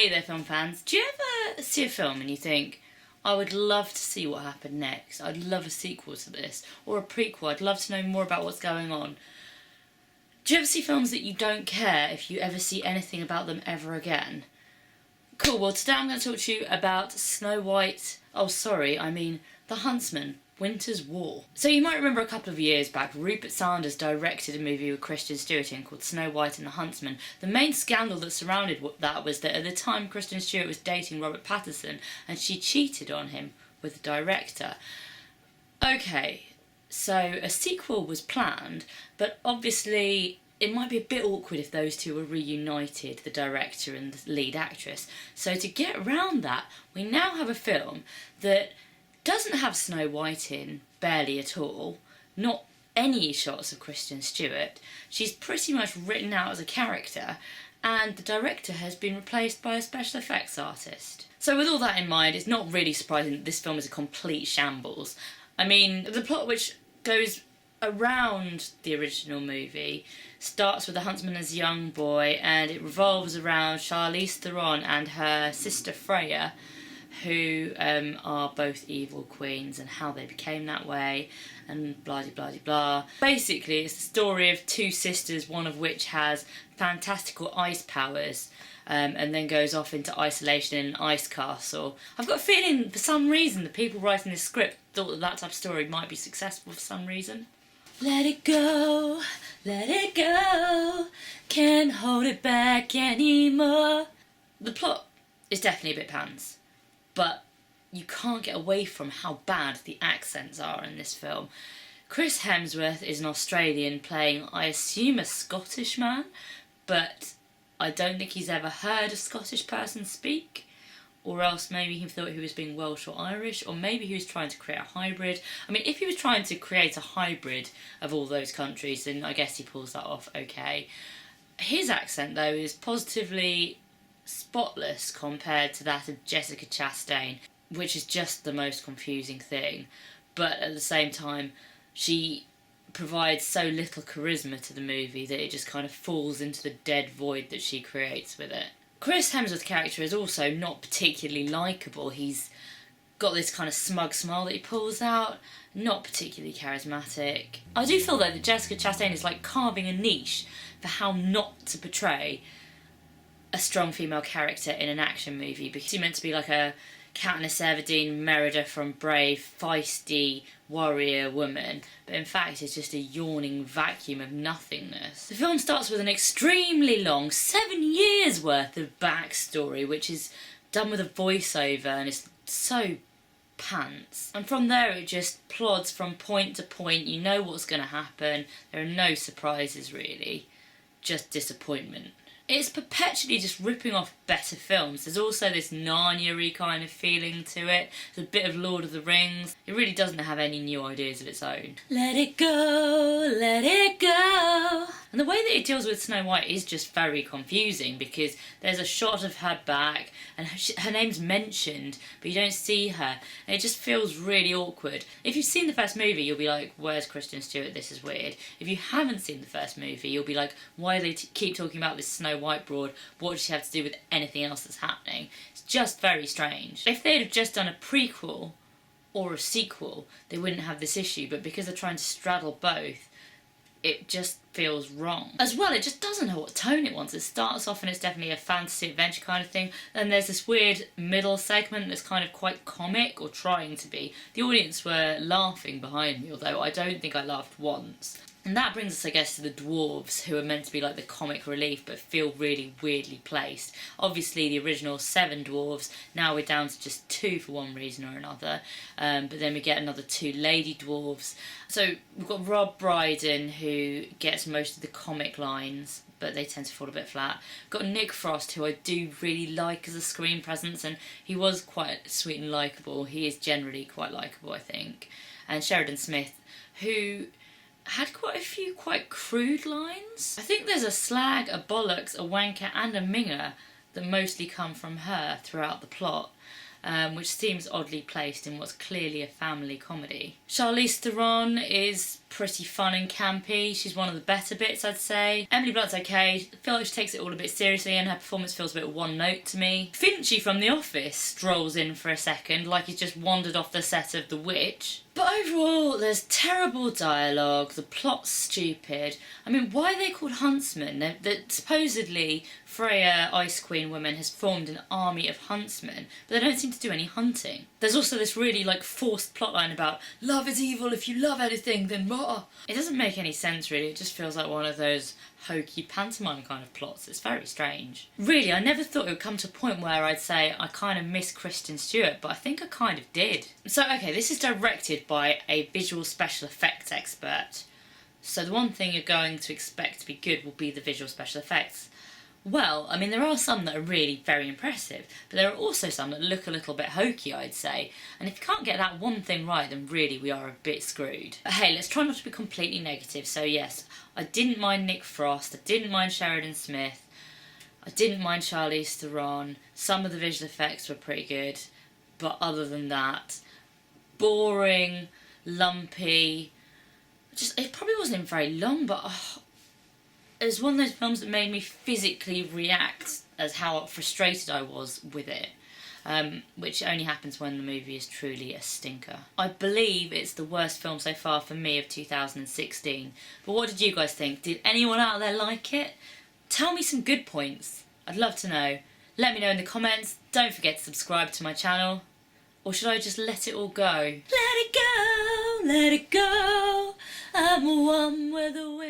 Hey there, film fans. Do you ever see a film and you think, I would love to see what happened next. I'd love a sequel to this. Or a prequel. I'd love to know more about what's going on. Do you ever see films that you don't care if you ever see anything about them ever again? Cool, well today I'm going to talk to you about Snow White... The Huntsman, Winter's War. So you might remember a couple of years back, Rupert Sanders directed a movie with Kristen Stewart in called Snow White and the Huntsman. The main scandal that surrounded that was that at the time Kristen Stewart was dating Robert Pattinson and she cheated on him with the director. Okay, so a sequel was planned, but obviously it might be a bit awkward if those two were reunited, the director and the lead actress. So to get around that, we now have a film that doesn't have Snow White in, barely at all, not any shots of Kristen Stewart. She's pretty much written out as a character, and the director has been replaced by a special effects artist. So with all that in mind, it's not really surprising that this film is a complete shambles. I mean, the plot, which goes around the original movie, starts with the Huntsman as a young boy, and it revolves around Charlize Theron and her sister Freya, who are both evil queens and how they became that way, and blah blah blah blah. Basically, it's the story of two sisters, one of which has fantastical ice powers, and then goes off into isolation in an ice castle. I've got a feeling, for some reason, the people writing this script thought that that type of story might be successful for some reason. Let it go, can't hold it back anymore. The plot is definitely a bit pants, but you can't get away from how bad the accents are in this film. Chris Hemsworth is an Australian playing, I assume, a Scottish man, but I don't think he's ever heard a Scottish person speak, or else maybe he thought he was being Welsh or Irish, or maybe he was trying to create a hybrid. I mean, if he was trying to create a hybrid of all those countries, then I guess he pulls that off okay. His accent, though, is positively spotless compared to that of Jessica Chastain, which is just the most confusing thing. But at the same time, she provides so little charisma to the movie that it just kind of falls into the dead void that she creates with it. Chris Hemsworth's character is also not particularly likeable. He's got this kind of smug smile that he pulls out, not particularly charismatic. I do feel though that Jessica Chastain is like carving a niche for how not to portray a strong female character in an action movie, because she's meant to be like a Katniss Everdeen Merida from Brave, feisty warrior woman, but in fact it's just a yawning vacuum of nothingness. The film starts with an extremely long 7 years worth of backstory, which is done with a voiceover and it's so pants. And from there it just plods from point to point. You know what's going to happen. There are no surprises really, just disappointment. It's perpetually just ripping off better films. There's also this Narnia-y kind of feeling to it. There's a bit of Lord of the Rings. It really doesn't have any new ideas of its own. Let it go, let it go. And the way that it deals with Snow White is just very confusing, because there's a shot of her back and her name's mentioned, but you don't see her. And it just feels really awkward. If you've seen the first movie, you'll be like, where's Kristen Stewart? This is weird. If you haven't seen the first movie, you'll be like, why do they keep talking about this Snow White broad? What does she have to do with anything else that's happening? It's just very strange. If they'd have just done a prequel or a sequel, they wouldn't have this issue, but because they're trying to straddle both, it just feels wrong. As well, it just doesn't know what tone it wants. It starts off and it's definitely a fantasy adventure kind of thing, then there's this weird middle segment that's kind of quite comic, or trying to be. The audience were laughing behind me, although I don't think I laughed once. And that brings us, I guess, to the dwarves, who are meant to be like the comic relief but feel really weirdly placed. Obviously the original 7 dwarves, now we're down to just 2 for one reason or another, but then we get another 2 lady dwarves. So we've got Rob Brydon, who gets most of the comic lines, but they tend to fall a bit flat. We've got Nick Frost, who I do really like as a screen presence, and he was quite sweet and likeable. He is generally quite likeable, I think. And Sheridan Smith, who had quite a few quite crude lines. I think there's a slag, a bollocks, a wanker and a minger that mostly come from her throughout the plot. which seems oddly placed in what's clearly a family comedy. Charlize Theron is pretty fun and campy. She's one of the better bits, I'd say. Emily Blunt's okay. I feel like she takes it all a bit seriously and her performance feels a bit one note to me. Finchy from The Office strolls in for a second like he's just wandered off the set of The Witch. But overall, there's terrible dialogue, the plot's stupid. I mean, why are they called Huntsman? That supposedly Freya, Ice Queen woman, has formed an army of huntsmen, but they don't seem to do any hunting. There's also this really forced plotline about love is evil, if you love anything then rah. It doesn't make any sense really, it just feels like one of those hokey pantomime kind of plots. It's very strange. Really, I never thought it would come to a point where I'd say I kind of miss Kristen Stewart, but I think I kind of did. So okay, this is directed by a visual special effects expert. So the one thing you're going to expect to be good will be the visual special effects. Well, I mean, there are some that are really very impressive, but there are also some that look a little bit hokey, I'd say. And if you can't get that one thing right, then really we are a bit screwed. But hey, let's try not to be completely negative. So yes, I didn't mind Nick Frost, I didn't mind Sheridan Smith, I didn't mind Charlize Theron. Some of the visual effects were pretty good, but other than that, boring, lumpy. It probably wasn't even very long, but it was one of those films that made me physically react as how frustrated I was with it, which only happens when the movie is truly a stinker. I believe it's the worst film so far for me of 2016, but what did you guys think? Did anyone out there like it? Tell me some good points. I'd love to know. Let me know in the comments. Don't forget to subscribe to my channel. Or should I just let it all go? Let it go, I'm one with the wind.